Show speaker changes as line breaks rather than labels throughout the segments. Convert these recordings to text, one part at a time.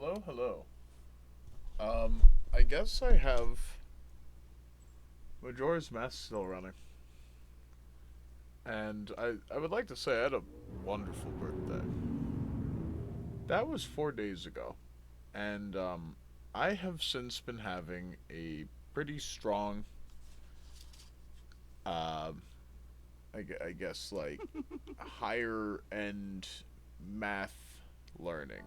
Hello, hello. I guess I have Majora's Mask still running. And I would like to say I had a wonderful birthday. That was 4 days ago. And, I have since been having a pretty strong, uh, I guess, like, higher end math learning.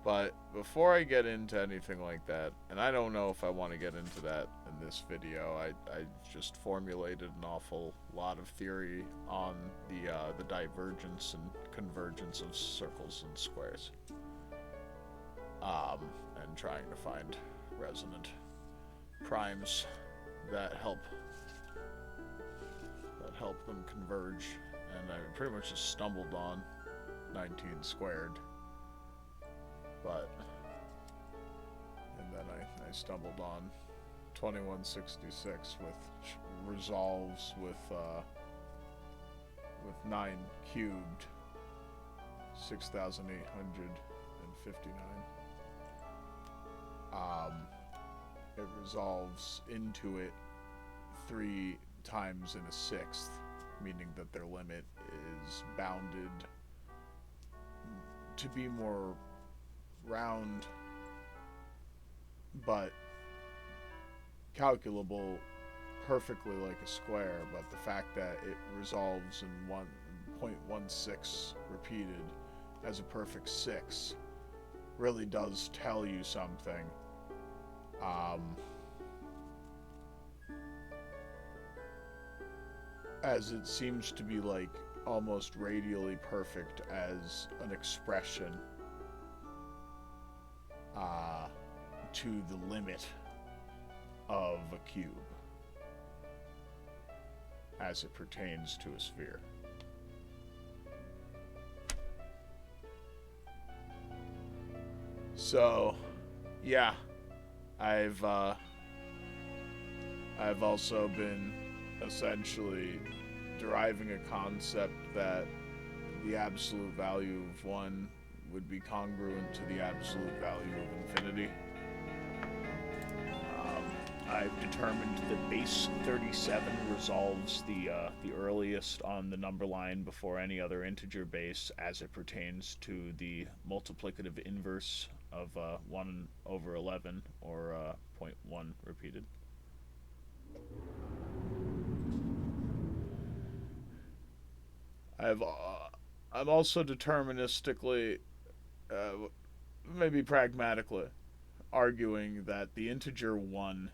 But before I get into anything like that, and I don't know if I want to get into that in this video, I just formulated an awful lot of theory on the divergence and convergence of circles and squares, and trying to find resonant primes that help them converge. And I pretty much just stumbled on 19 squared, but and then I stumbled on 2166 with resolves with 9 cubed 6859. It resolves into it 3 times in a sixth, meaning that their limit is bounded to be more round but calculable perfectly like a square, but the fact that it resolves in 1.16 repeated as a perfect 6 really does tell you something. As it seems to be like almost radially perfect as an expression to the limit of a cube as it pertains to a sphere. So, yeah, I've also been essentially deriving a concept that the absolute value of 1 would be congruent to the absolute value of infinity. I've determined that base 37 resolves the earliest on the number line before any other integer base as it pertains to the multiplicative inverse of 1 over 11, or 0.1 repeated. I'm also deterministically, maybe pragmatically, arguing that the integer 1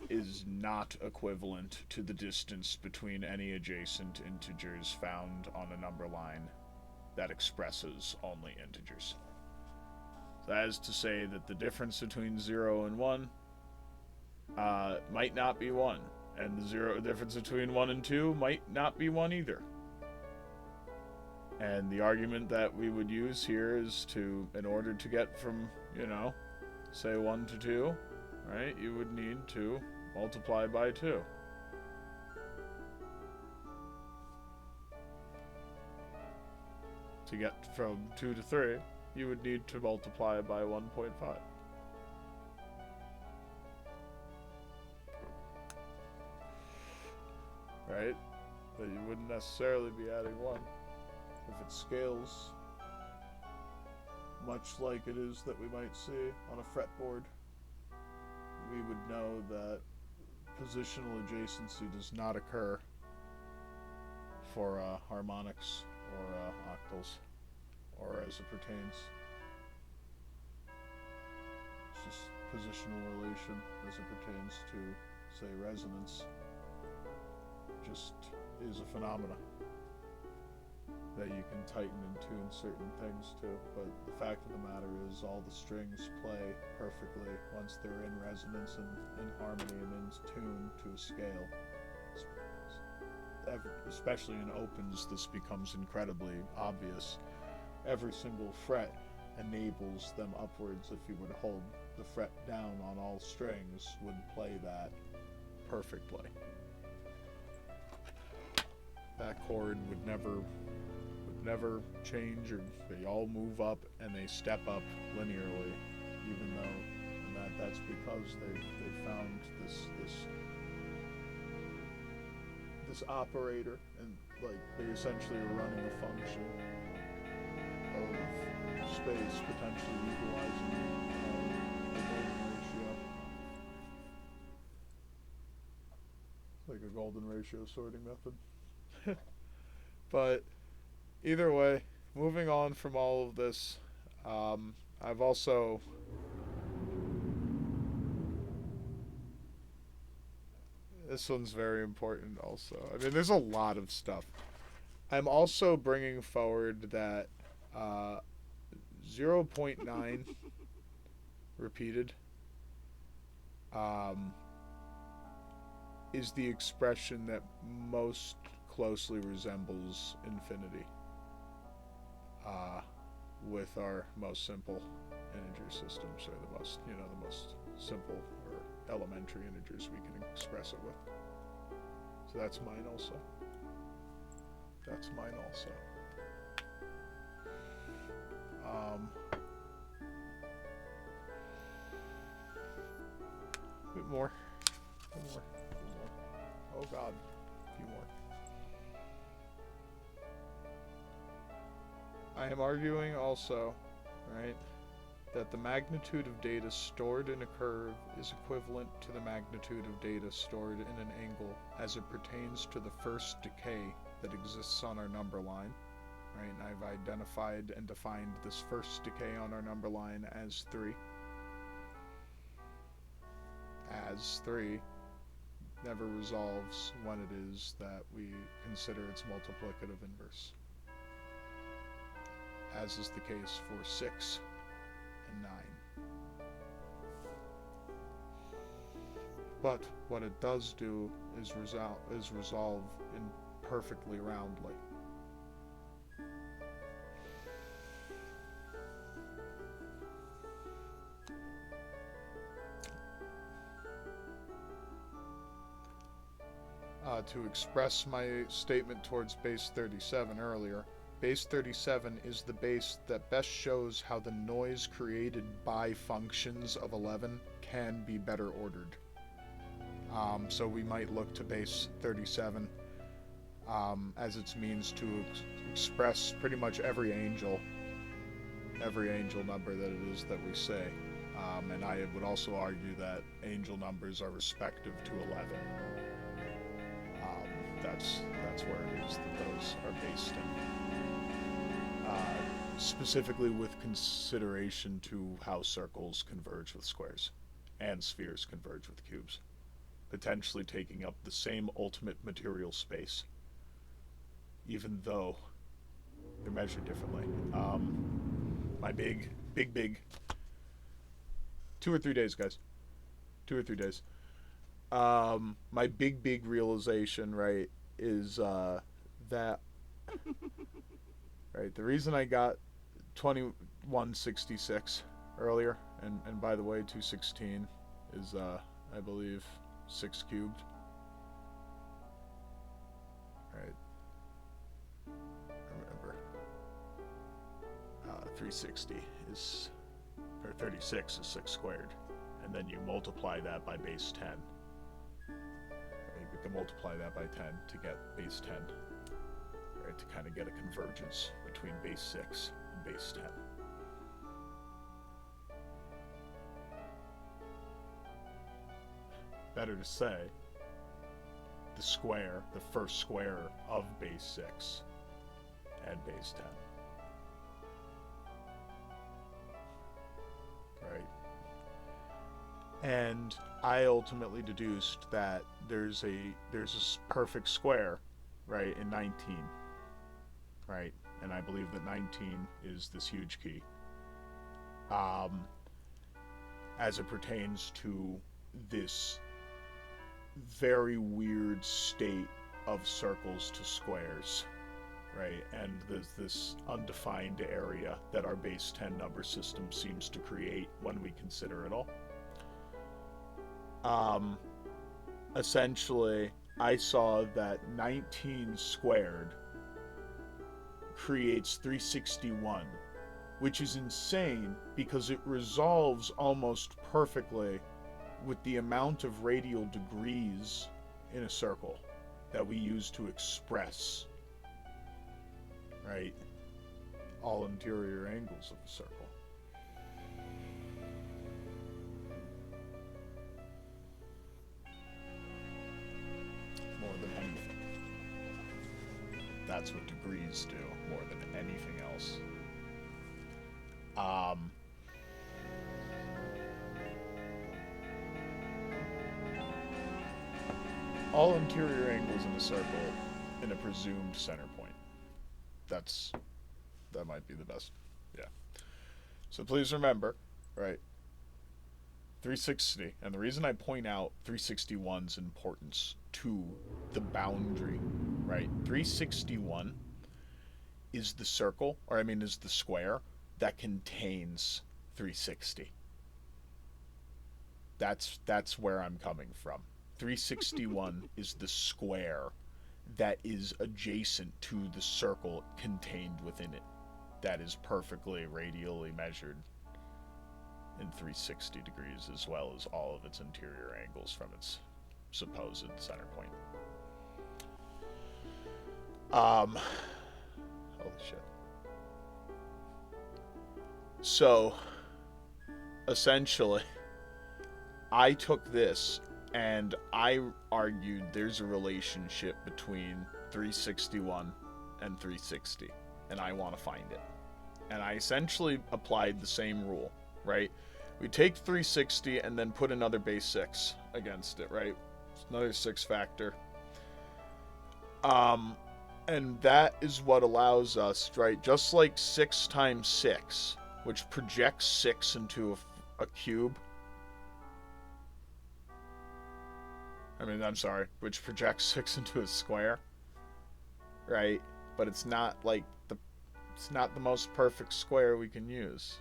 is not equivalent to the distance between any adjacent integers found on a number line that expresses only integers. So that is to say that the difference between 0 and 1 might not be 1, and the difference between 1 and 2 might not be 1 either. And the argument that we would use here is in order to get from, say 1 to 2, right, you would need to multiply by 2. To get from 2 to 3, you would need to multiply by 1.5. Right? But you wouldn't necessarily be adding 1. If it scales much like it is that we might see on a fretboard, we would know that positional adjacency does not occur for harmonics or octals, or as it pertains. It's just positional relation as it pertains to, say, resonance. Just is a phenomena that you can tighten and tune certain things to, but the fact of the matter is all the strings play perfectly once they're in resonance and in harmony and in tune to a scale. Especially in opens, this becomes incredibly obvious. Every single fret enables them upwards. If you were to hold the fret down on all strings, would play that perfectly. That chord would never never change, or they all move up and they step up linearly, even though that's because they found this operator, and like they essentially are running a function of space, potentially utilizing the golden ratio, like a golden ratio sorting method. But either way, moving on from all of this, I've also this one's very important also. I mean, there's a lot of stuff. I'm also bringing forward that 0.9 repeated is the expression that most closely resembles infinity with our most simple integer systems, or the most simple or elementary integers we can express it with. So that's mine also. That's mine also. A bit more. Oh God, a few more. I am arguing also, right, that the magnitude of data stored in a curve is equivalent to the magnitude of data stored in an angle as it pertains to the first decay that exists on our number line, right? And I've identified and defined this first decay on our number line as 3. As 3 never resolves when it is that we consider its multiplicative inverse, as is the case for 6 and 9. But what it does do is resolve in perfectly roundly. To express my statement towards base 37 earlier, base 37 is the base that best shows how the noise created by functions of 11 can be better ordered. So we might look to base 37 as its means to express pretty much every angel number that it is that we say. And I would also argue that angel numbers are respective to 11. That's where it is that those are based in. Specifically with consideration to how circles converge with squares and spheres converge with cubes, potentially taking up the same ultimate material space, even though they're measured differently. My big 2 or 3 days, guys. 2 or 3 days. My big realization, right, is that right, the reason I got 2166 earlier, and by the way, 216 is I believe 6 cubed. Right. Remember, 360 is, or 36 is 6 squared, and then you multiply that by base 10. We can multiply that by 10 to get base 10, right, to kind of get a convergence between base 6 and base 10. Better to say, the first square of base 6 and base 10. Right? And I ultimately deduced that there's a perfect square, right, in 19, right? And I believe that 19 is this huge key, as it pertains to this very weird state of circles to squares, right? And there's this undefined area that our base 10 number system seems to create when we consider it all. Essentially, I saw that 19 squared creates 361, which is insane because it resolves almost perfectly with the amount of radial degrees in a circle that we use to express, right, all interior angles of a circle. More than anything. That's what degrees do more than anything else. All interior angles in a circle in a presumed center point. That might be the best. Yeah. So please remember, right? 360, and the reason I point out 361's importance to the boundary, right? 361 is the circle, or I mean is the square that contains 360. That's where I'm coming from. 361 is the square that is adjacent to the circle contained within it. That is perfectly radially measured in 360 degrees, as well as all of its interior angles from its supposed center point. Holy shit. So, essentially, I took this and I argued there's a relationship between 361 and 360, and I want to find it. And I essentially applied the same rule, right? We take 360 and then put another base 6 against it, right? It's another 6 factor. And that is what allows us, right? Just like 6 times 6, which projects 6 into a cube. Which projects 6 into a square, right? But it's not the most perfect square we can use.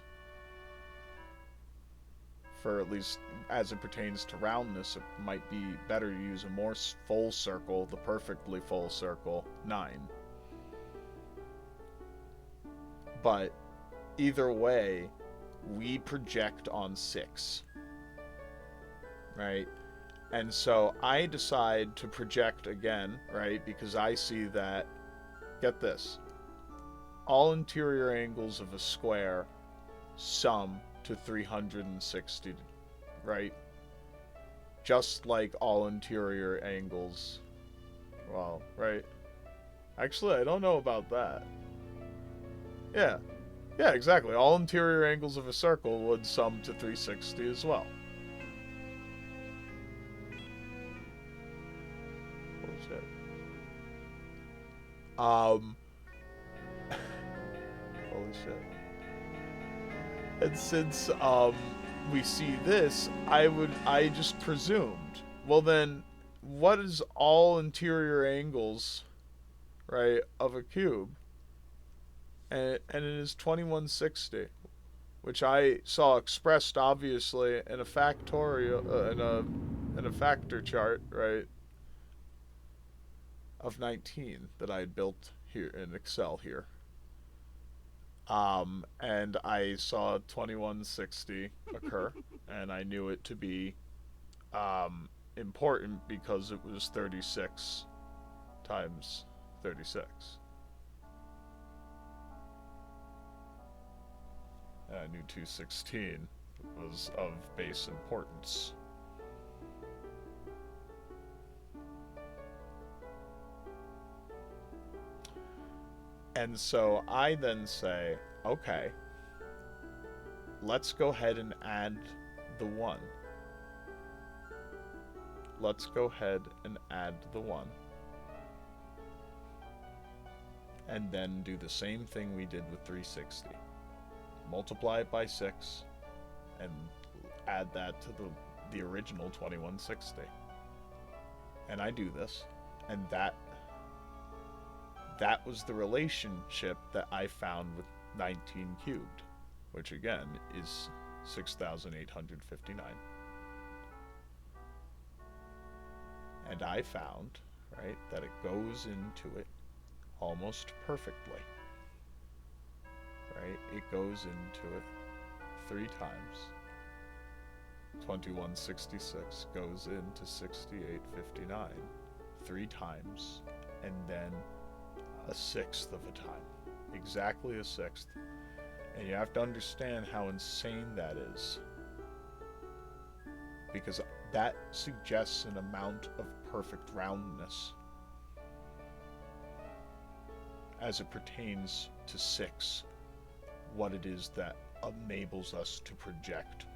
For at least as it pertains to roundness, it might be better to use a more full circle, the perfectly full circle, 9. But either way, we project on 6, right? And so I decide to project again, right? Because I see that, get this, all interior angles of a square sum to 360, right? Just like all interior angles, well, right? Actually, I don't know about that. Yeah, exactly. All interior angles of a circle would sum to 360 as well. Holy shit. And since we see this, I just presumed, well then, what is all interior angles, right, of a cube? And it is 2160, which I saw expressed obviously in a factorial in a factor chart, right, of 19 that I had built here in Excel here. And I saw 2160 occur, and I knew it to be important because it was 36 times 36. And I knew 216 was of base importance. And so I then say, okay, let's go ahead and add the 1. Let's go ahead and add the 1. And then do the same thing we did with 360. Multiply it by 6 and add that to the original 2160. And I do this, and that was the relationship that I found with 19 cubed, which again is 6,859. And I found, right, that it goes into it almost perfectly. right? It goes into it 3 times. 2166 goes into 6859 3 times, and then a sixth of a time. Exactly a sixth. And you have to understand how insane that is, because that suggests an amount of perfect roundness as it pertains to 6, what it is that enables us to project.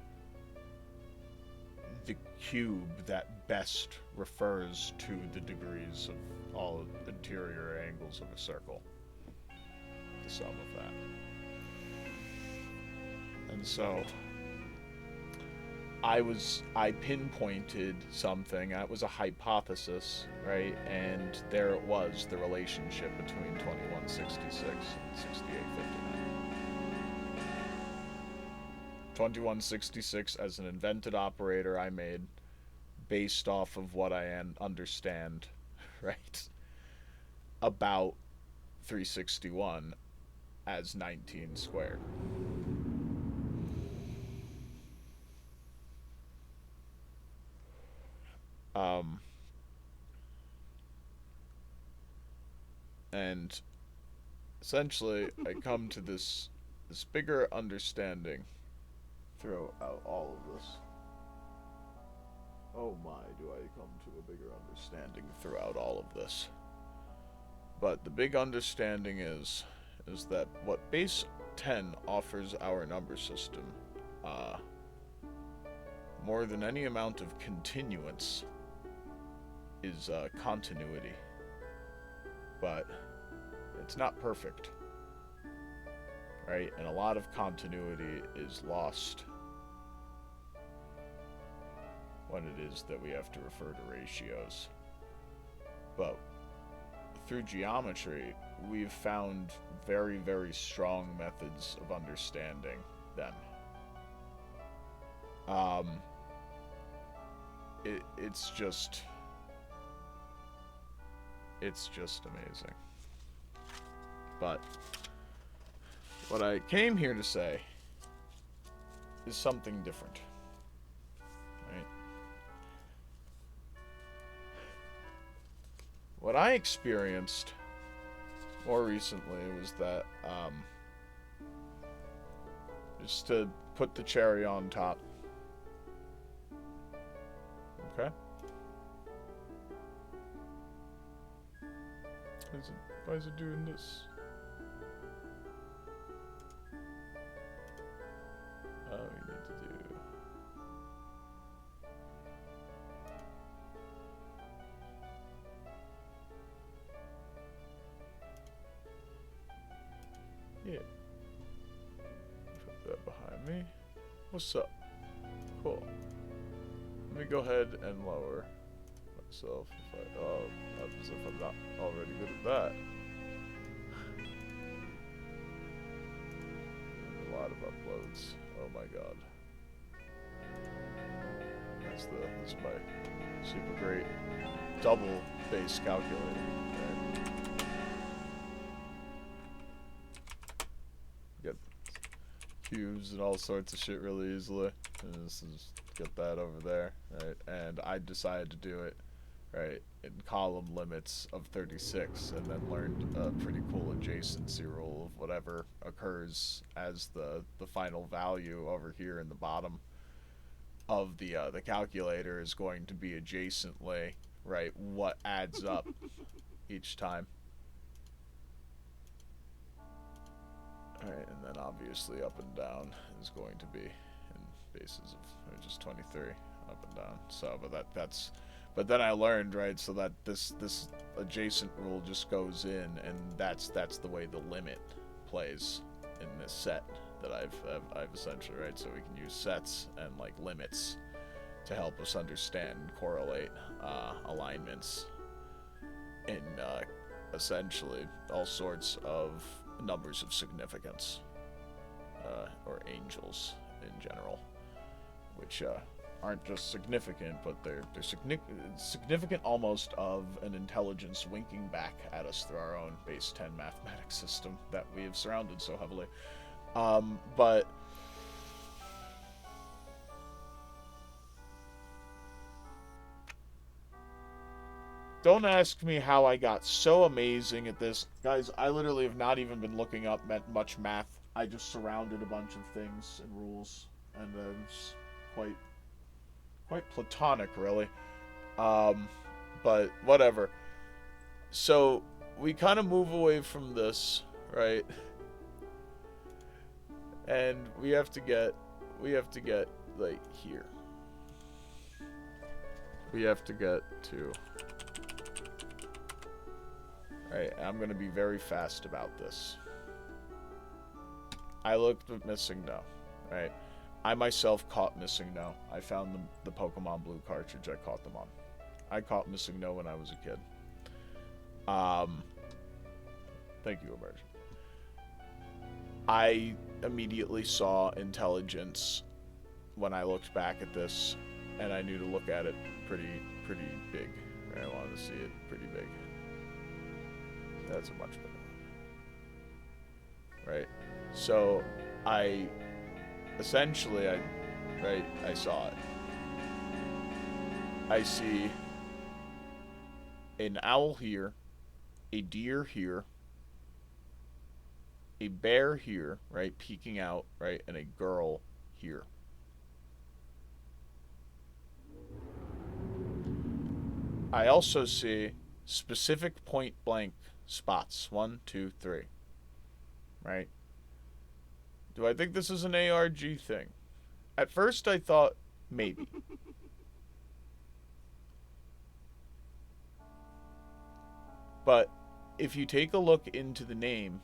The cube that best refers to the degrees of all interior angles of a circle. The sum of that. And so I pinpointed something. That was a hypothesis, right? And there it was, the relationship between 2166 and 6859. 2166 as an invented operator I made based off of what I understand, right? About 361 as 19 squared. And essentially I come to this bigger understanding throughout all of this. Oh my, do I come to a bigger understanding throughout all of this. But the big understanding is that what base 10 offers our number system, more than any amount of continuance, is continuity. But it's not perfect, right? And a lot of continuity is lost when it is that we have to refer to ratios. But through geometry, we've found very, very strong methods of understanding them. It's just amazing. But what I came here to say is something different, right? What I experienced more recently was that, just to put the cherry on top, okay? Why is it doing this? Oh, we need to do... Yeah. Put that behind me. What's up? Cool. Let me go ahead and lower myself if I... Oh, as if I'm not already good at that. A lot of uploads. Oh my god. This is my super great double base calculator. Okay. Get cubes and all sorts of shit really easily. And this is get that over there, right? And I decided to do it, right, in column limits of 36, and then learned a pretty cool adjacency rule of whatever occurs as the final value over here in the bottom of the calculator is going to be adjacently, right, what adds up each time. Alright, and then obviously up and down is going to be in bases of just 23 up and down. So, but then I learned, right, so that this adjacent rule just goes in, and that's the way the limit plays in this set that I've essentially, right, so we can use sets and like limits to help us understand and correlate alignments in essentially all sorts of numbers of significance, or angels in general, which aren't just significant, but they're significant almost of an intelligence winking back at us through our own base 10 mathematics system that we have surrounded so heavily. But don't ask me how I got so amazing at this. Guys, I literally have not even been looking up much math. I just surrounded a bunch of things and rules, and it's quite platonic, really. Um, but whatever. So we kind of move away from this, right? And we have to get like here. We have to get to. Right, I'm going to be very fast about this. I looked at Missing No, right? I myself caught Missing No. I found the Pokemon Blue cartridge. I caught them on. I caught Missing No when I was a kid. Thank you, Immersion. I immediately saw intelligence when I looked back at this, and I knew to look at it pretty big. Right? I wanted to see it pretty big. That's a much better one. Right? So I essentially I saw it. I see an owl here, a deer here, a bear here, right, peeking out, right, and a girl here. I also see specific point blank spots. 1, 2, 3. Right? Do I think this is an ARG thing? At first I thought maybe. But if you take a look into the name,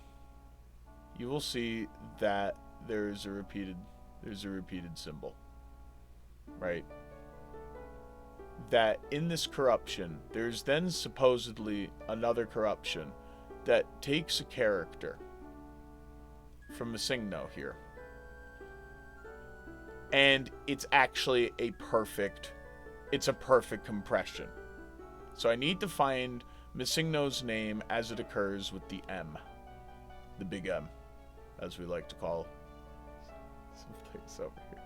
you will see that there's a repeated symbol. Right? That in this corruption, there's then supposedly another corruption that takes a character from MissingNo here. And it's actually a perfect compression. So I need to find MissingNo's name as it occurs with the M. The big M, as we like to call some things over here.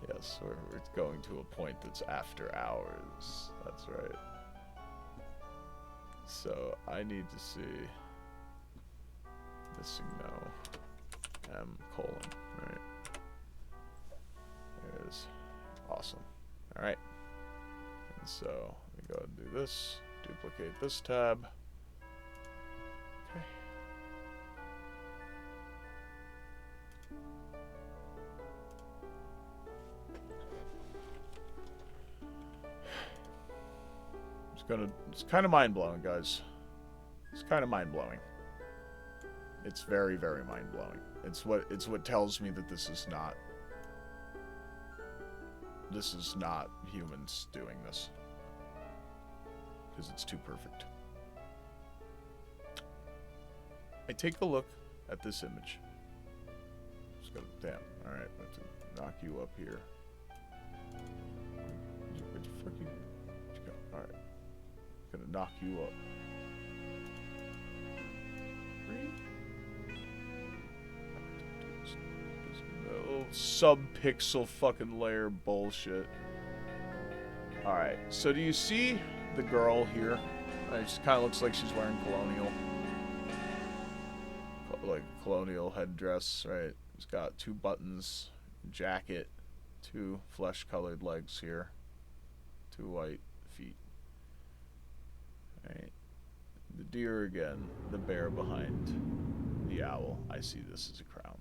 Yes, we're going to a point that's after hours. That's right. So I need to see MissingNo M : right? There it is. Awesome. All right. And so we go and do this. Duplicate this tab. Okay. It's kind of mind-blowing, guys. It's kind of mind-blowing. It's very, very mind-blowing. It's what tells me that this is not humans doing this. Because it's too perfect. I take a look at this image. Just go, damn. Alright, let's knock you up here. Where'd you fucking go? Alright. Gonna knock you up. No sub-pixel fucking layer bullshit. Alright, so do you see the girl here? It just kind of looks like she's wearing colonial. Like colonial headdress, right? It's got 2 buttons, jacket, 2 flesh-colored legs here, 2 white feet. Right. The deer again, the bear behind the owl. I see this as a crown.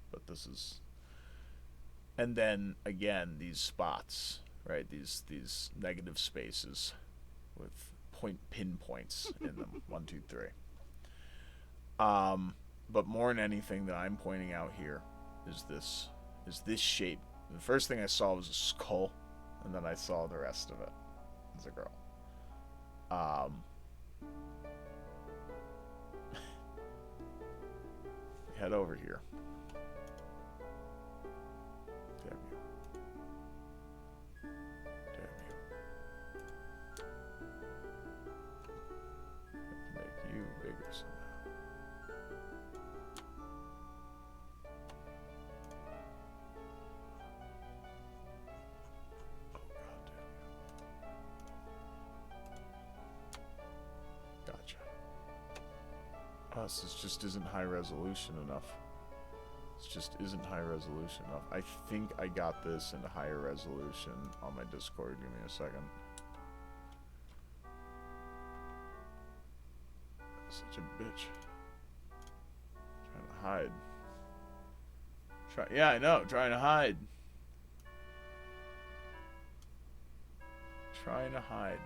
But this is... And then, again, these spots, right? These negative spaces with pinpoints in them. 1, 2, 3. But more than anything that I'm pointing out here is this shape. The first thing I saw was a skull, and then I saw the rest of it. It's a girl. Head over here. Damn you. Damn you. bigger somehow. Gotcha. Oh, this just isn't high resolution enough. This just isn't high resolution enough. I think I got this into higher resolution on my Discord. Give me a second. Such a bitch. Trying to hide. Yeah, I know. Trying to hide. Trying to hide.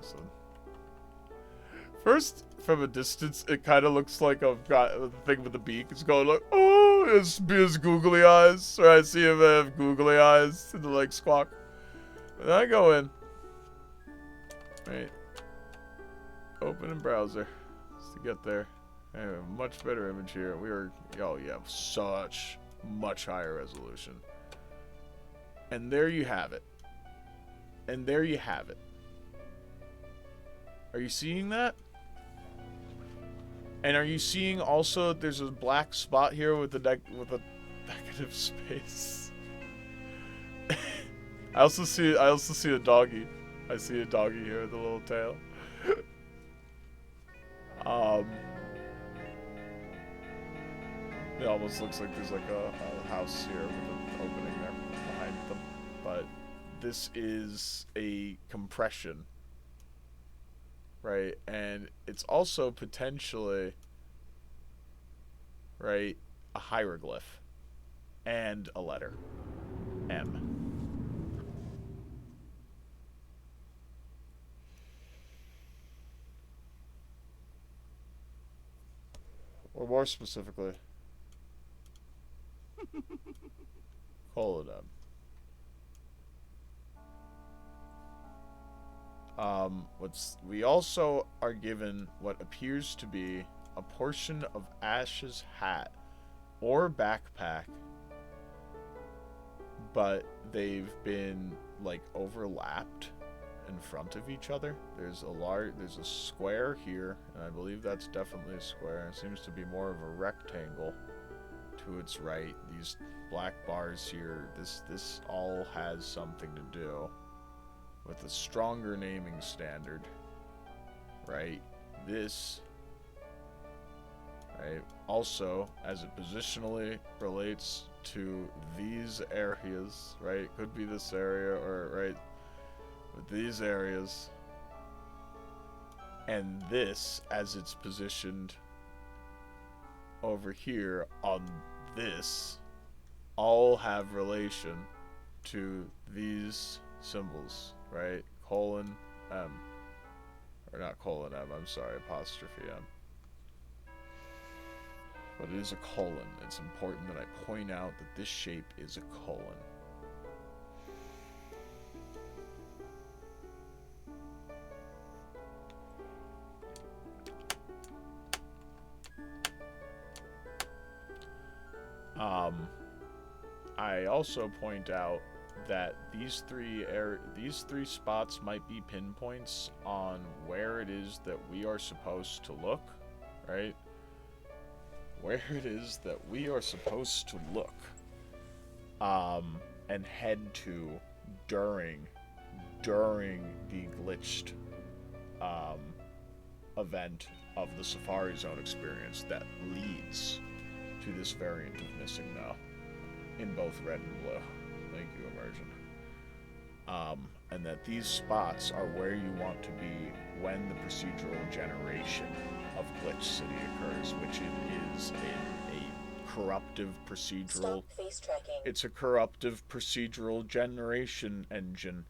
This one. First, from a distance, it kind of looks like I've got the thing with the beak. It's going like, oh, it's his googly eyes. Or I see him have googly eyes and the like squawk. But then I go in. Right. Open in browser. Just to get there. I have a much better image here. We are, oh yeah, such much higher resolution. And there you have it. And there you have it. Are you seeing that? And are you seeing also there's a black spot here with a negative space? I also see a doggy. I see a doggy here with a little tail. It almost looks like there's like a house here with an opening there behind them. But this is a compression. Right, and it's also potentially, right, a hieroglyph and a letter, M. Or more specifically, colon M. We also are given what appears to be a portion of Ash's hat or backpack, but they've been like overlapped in front of each other. There's a square here, and I believe that's definitely a square. It seems to be more of a rectangle to its right. These black bars here, this all has something to do with a stronger naming standard, right? This, right, also, as it positionally relates to these areas, right? Could be this area, or, right, with these areas. And this, as it's positioned over here on this, all have relation to these symbols. Right? Colon M. Or not colon M, I'm sorry, apostrophe M. But it is a colon. It's important that I point out that this shape is a colon. I also point out that these three spots might be pinpoints on where it is that we are supposed to look, right? Where it is that we are supposed to look, and head to during the glitched event of the Safari Zone experience that leads to this variant of Missing No in both red and blue. Thank you, Immersion. And that these spots are where you want to be when the procedural generation of Glitch City occurs, which it is a corruptive procedural.
Stop face tracking.
It's a corruptive procedural generation engine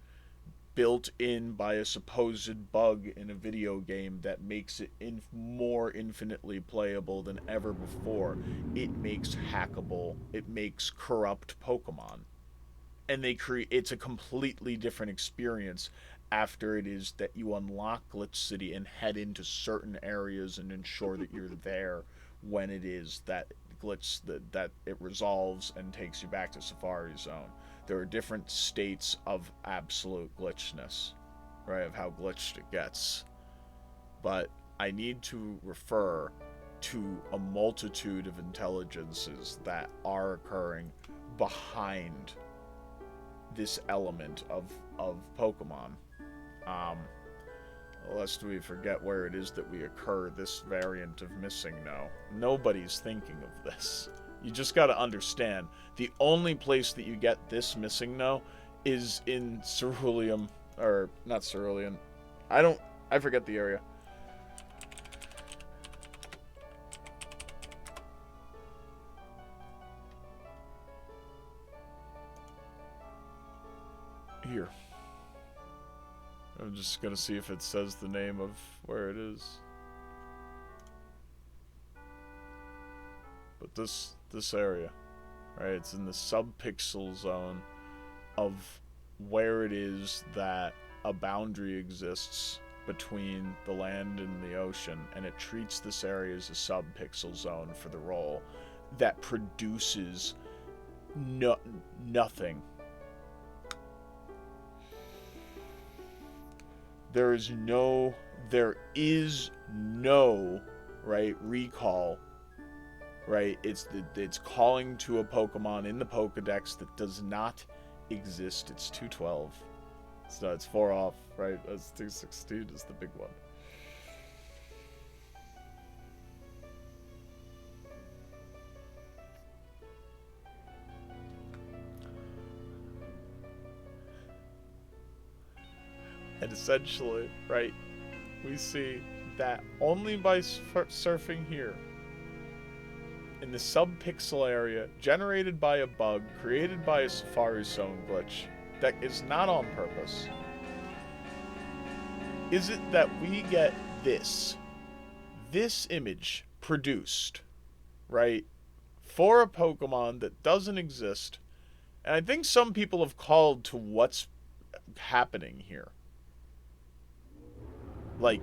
built in by a supposed bug in a video game that makes it more infinitely playable than ever before. It makes hackable. It makes corrupt Pokemon. And it's a completely different experience after it is that you unlock Glitch City and head into certain areas and ensure that you're there when it is that that it resolves and takes you back to Safari Zone. There are different states of absolute glitchness, right, of how glitched it gets. But I need to refer to a multitude of intelligences that are occurring behind this element of Pokemon. Um, lest we forget where it is that we occur this variant of MissingNo. Nobody's thinking of this. You just gotta understand, the only place that you get this MissingNo is in Cerulean, or not Cerulean. I forget the area. Here. I'm just gonna see if it says the name of where it is. But this area, right? It's in the subpixel zone of where it is that a boundary exists between the land and the ocean, and it treats this area as a subpixel zone for the role that produces nothing. There is no, right, recall, right? It's calling to a Pokemon in the Pokedex that does not exist. It's 212. So it's 4 off, right? That's 216 is the big one. And essentially, right, we see that only by surfing here, in the subpixel area, generated by a bug, created by a Safari Zone glitch, that is not on purpose, is it that we get this image produced, right, for a Pokemon that doesn't exist. And I think some people have called to what's happening here. Like,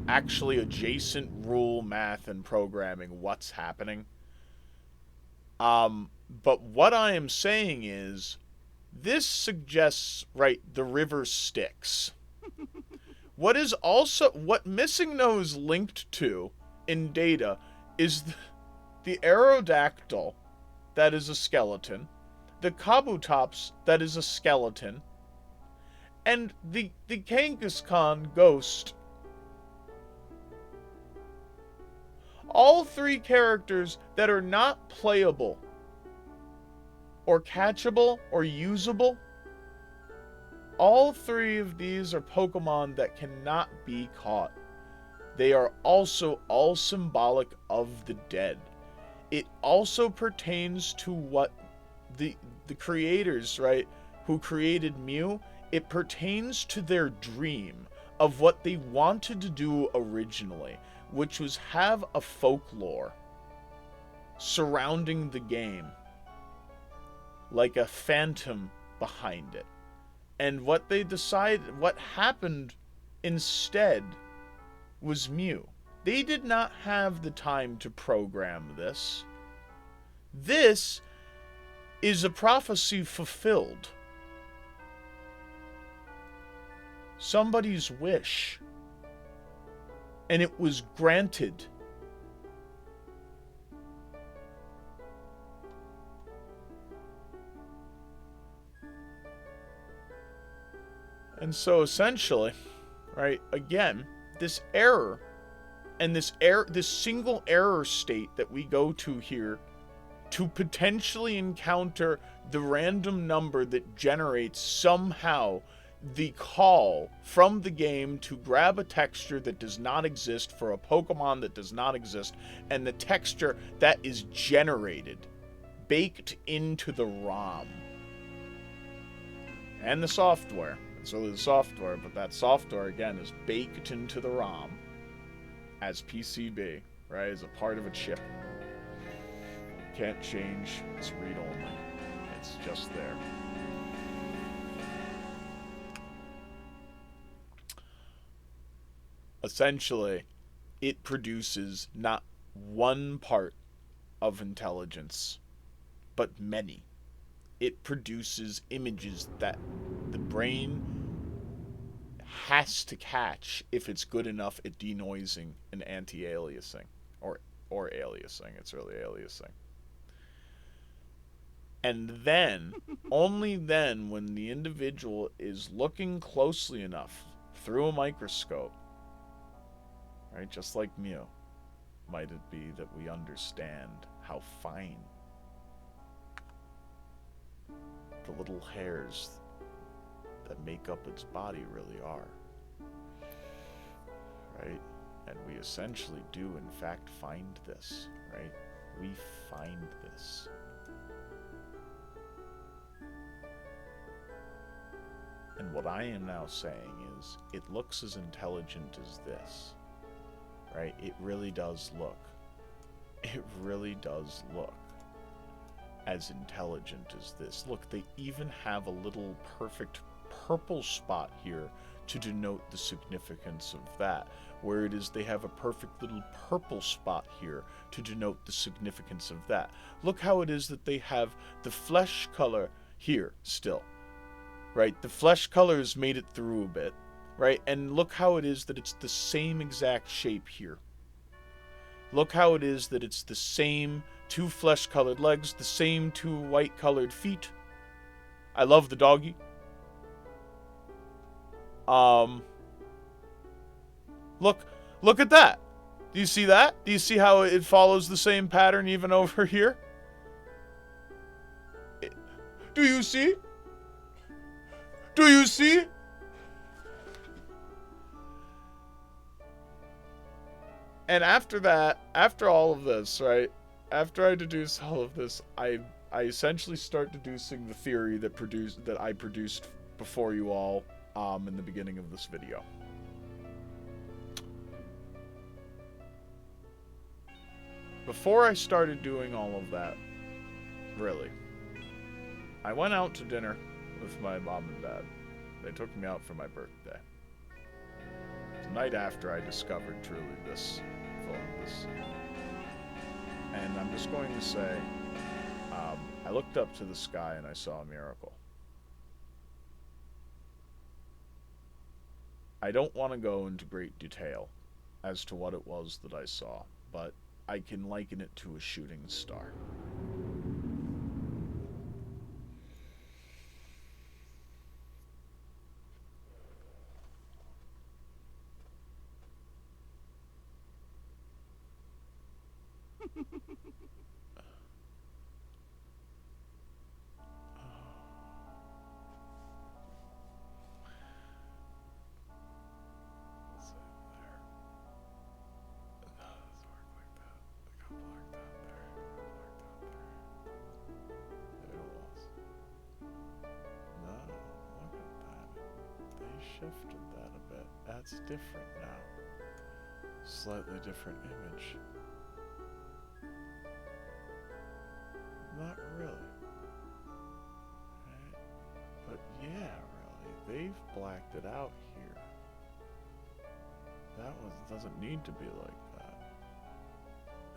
actually adjacent rule, math, and programming, what's happening. But what I am saying is, this suggests, right, the river Styx. What MissingNo's linked to in data is the Aerodactyl, that is a skeleton, the Kabutops, that is a skeleton, and the Kangaskhan ghost. All 3 characters that are not playable, or catchable, or usable. All 3 of these are Pokemon that cannot be caught. They are also all symbolic of the dead. It also pertains to what the creators, right, who created Mew, it pertains to their dream of what they wanted to do originally, which was have a folklore surrounding the game, like a phantom behind it. And what happened instead was Mew. They did not have the time to program this. This is a prophecy fulfilled. Somebody's wish. And it was granted. And so essentially, right, again, this error and this single error state that we go to here to potentially encounter the random number that generates somehow the call from the game to grab a texture that does not exist for a Pokemon that does not exist, and the texture that is generated, baked into the ROM. And the software. It's really the software, but that software, again, is baked into the ROM as PCB, right, as a part of a chip. You can't change, it's read-only. It's just there. Essentially, it produces not one part of intelligence, but many. It produces images that the brain has to catch if it's good enough at denoising and anti-aliasing, or aliasing. It's really aliasing. And then, only then, when the individual is looking closely enough through a microscope, right, just like Mew, might it be that we understand how fine the little hairs that make up its body really are, right? And we essentially do, in fact, find this, right? We find this. And what I am now saying is, it looks as intelligent as this, right? It really does look. It really does look as intelligent as this. Look, they even have a little perfect purple spot here to denote the significance of that. Where it is they have a perfect little purple spot here to denote the significance of that. Look how it is that they have the flesh color here still, right? The flesh color has made it through a bit, right? And look how it is that it's the same exact shape here. Look how it is that it's the same 2 flesh-colored legs, the same 2 white-colored feet. I love the doggy. Look at that. Do you see that? Do you see how it follows the same pattern even over here? Do you see? Do you see? And after that, after all of this, right? After I deduce all of this, I essentially start deducing the theory that I produced before you all in the beginning of this video. Before I started doing all of that, really, I went out to dinner with my mom and dad. They took me out for my birthday. The night after I discovered truly this film, and I'm just going to say, I looked up to the sky and I saw a miracle. I don't want to go into great detail as to what it was that I saw, but I can liken it to a shooting star. Shifted that a bit. That's different now. Slightly different image. Not really. Right? But yeah, really. They've blacked it out here. That one doesn't need to be like that.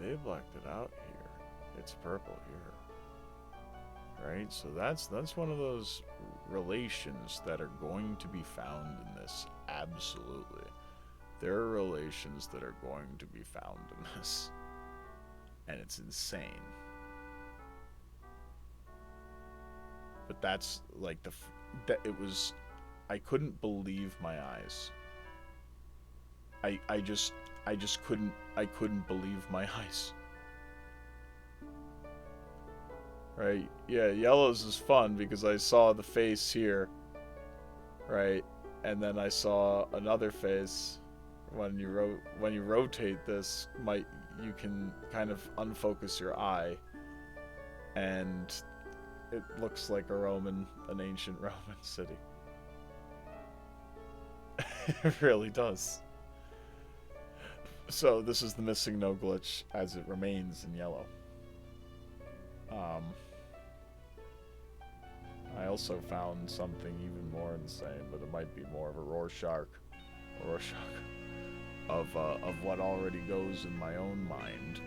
They blacked it out here. It's purple here. Right? So that's one of those relations that are going to be found in this. Absolutely. There are relations that are going to be found in this. And it's insane. But that's like I couldn't believe my eyes. I just couldn't believe my eyes. Right? Yeah, yellows is fun because I saw the face here. Right? And then I saw another face. When you rotate this, you can kind of unfocus your eye, and it looks like an ancient Roman city. It really does. So this is the missing no glitch as it remains in yellow. I also found something even more insane, but it might be more of a Rorschach of what already goes in my own mind.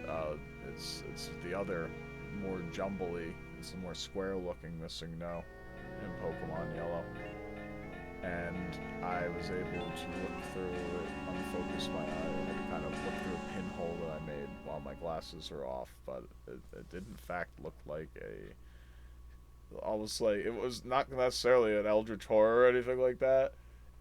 It's the other more jumbly, it's a more square looking missing no in Pokemon Yellow. and I was able to look through it, unfocus my eye, and kind of look through a pinhole that I made while my glasses are off, but it did in fact look like almost like, it was not necessarily an eldritch horror or anything like that.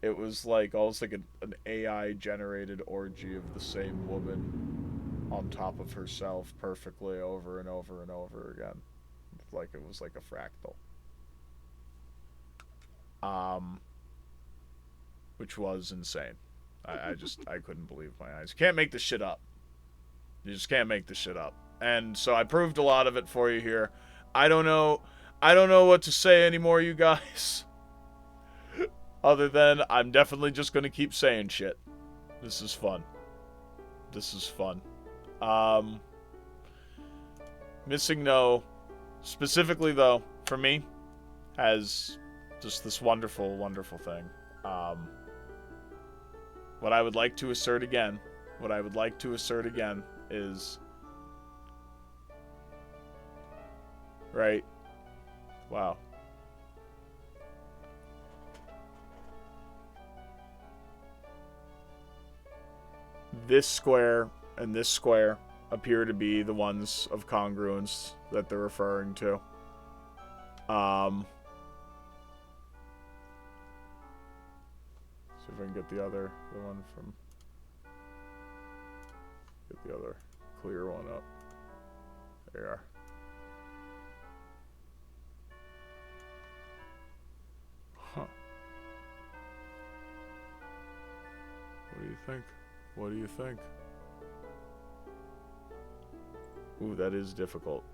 It was like almost like an AI generated orgy of the same woman on top of herself perfectly over and over and over again. Like it was like a fractal. Which was insane. I couldn't believe my eyes. You can't make this shit up. You just can't make this shit up. And so I proved a lot of it for you here. I don't know what to say anymore, you guys. Other than I'm definitely just gonna keep saying shit. This is fun. This is fun. Missing No, specifically though, for me, has just this wonderful, wonderful thing. What I would like to assert again is, right? Wow. This square and this square appear to be the ones of congruence that they're referring to. See if I can get the one from, get the other clear one up. There you are. Huh. What do you think? What do you think? Ooh, that is difficult.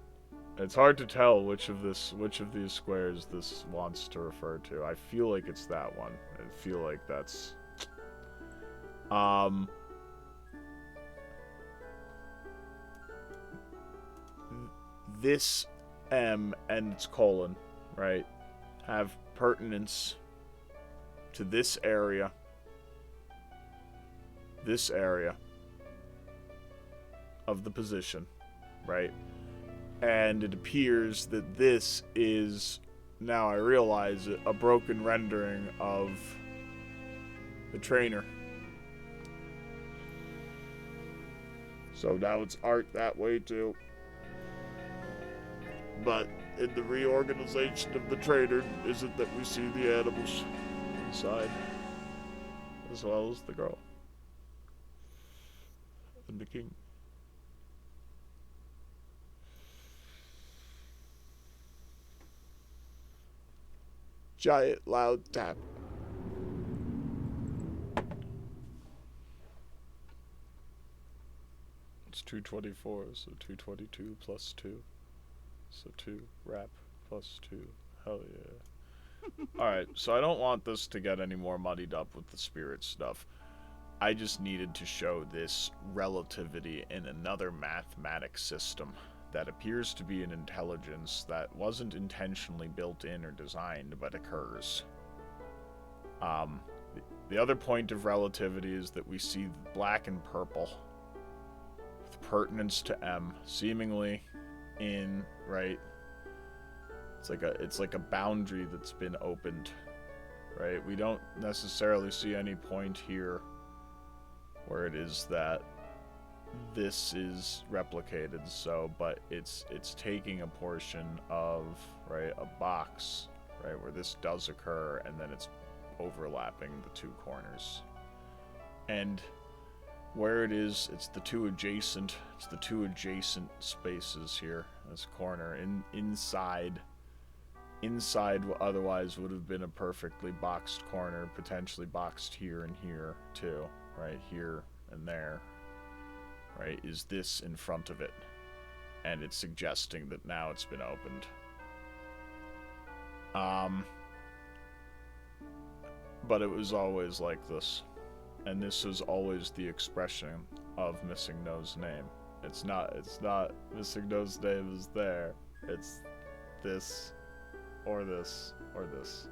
It's hard to tell which of these squares this wants to refer to. I feel like it's that one. I feel like that's this M and its colon, right, have pertinence to this area of the position, right? And it appears that this is, now I realize it, a broken rendering of the trainer. So now it's art that way too. But in the reorganization of the trainer, is it that we see the animals inside, as well as the girl and the king. Giant loud tap. It's 224, so 222 plus 2. So 2 rap plus 2. Hell yeah. Alright, so I don't want this to get any more muddied up with the spirit stuff. I just needed to show this relativity in another mathematic system that appears to be an intelligence that wasn't intentionally built in or designed, but occurs. The other point of relativity is that we see black and purple with pertinence to M, seemingly in, right? It's like a boundary that's been opened, right? We don't necessarily see any point here where it is that this is replicated, so, but it's taking a portion of, right, a box, right, where this does occur, and then it's overlapping the two corners. And where it is, it's the two adjacent spaces here, this corner, inside what otherwise would have been a perfectly boxed corner, potentially boxed here and here too, right, here and there, right, is this in front of it, and it's suggesting that now it's been opened. But it was always like this, and this is always the expression of MissingNo's name. It's not MissingNo's name is there. It's this, or this, or this.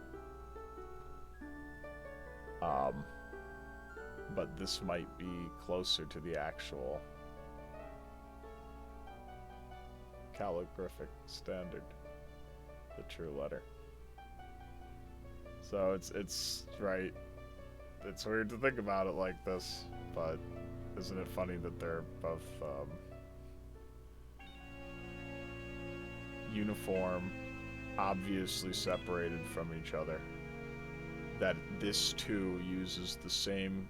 But this might be closer to the actual calligraphic standard, the true letter. So it's right. It's weird to think about it like this, but isn't it funny that they're both uniform, obviously separated from each other? That this too uses the same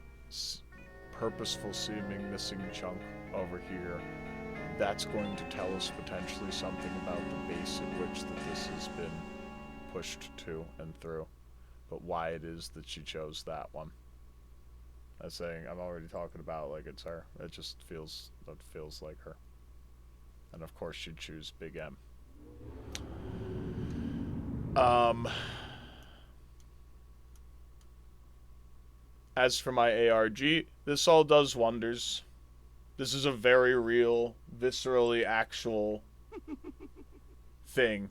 purposeful seeming missing chunk over here. That's going to tell us potentially something about the base at which that this has been pushed to and through, but why it is that she chose that one. I'm saying I'm already talking about like it's her. It just feels like her. And of course she'd choose Big M. As for my ARG, this all does wonders. This is a very real, viscerally actual thing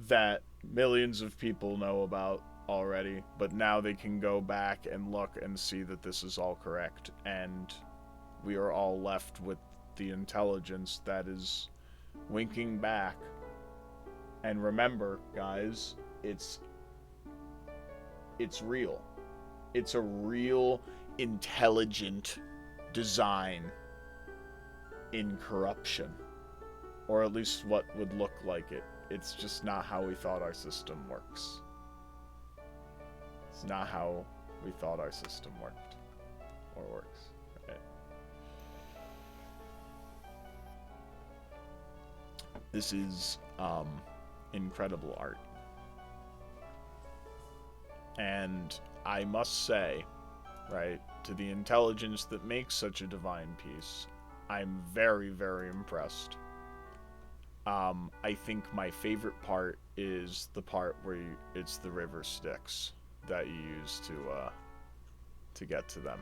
that millions of people know about already, but now they can go back and look and see that this is all correct, and we are all left with the intelligence that is winking back. And remember, guys, it's real. It's a real, intelligent design in corruption. Or at least what would look like it. It's just not how we thought our system works. It's not how we thought our system worked. Or works. Right? This is incredible art. And I must say, right, to the intelligence that makes such a divine piece, I'm very, very impressed. I think my favorite part is the part where it's the river Styx that you use to get to them.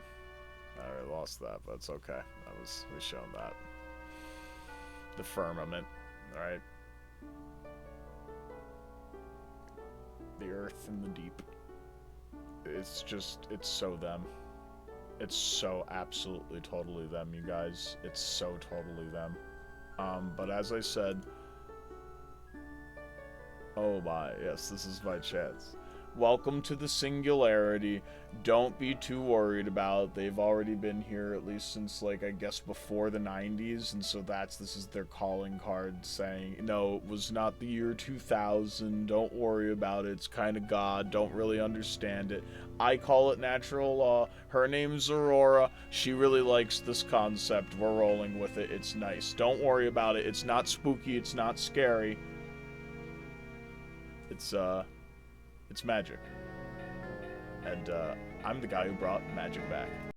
I lost that, but it's okay. We've shown that. The firmament, right? The earth and the deep. It's so them. It's so absolutely totally them, you guys. It's so totally them. But as I said, oh my, yes, this is my chance. Welcome to the Singularity. Don't be too worried about it. They've already been here at least since, like, I guess before the 90s, and so this is their calling card saying, no, it was not the year 2000, don't worry about it, it's kind of God, don't really understand it. I call it natural law. Her name's Aurora. She really likes this concept. We're rolling with it. It's nice. Don't worry about it. It's not spooky, it's not scary. It's magic. And I'm the guy who brought magic back.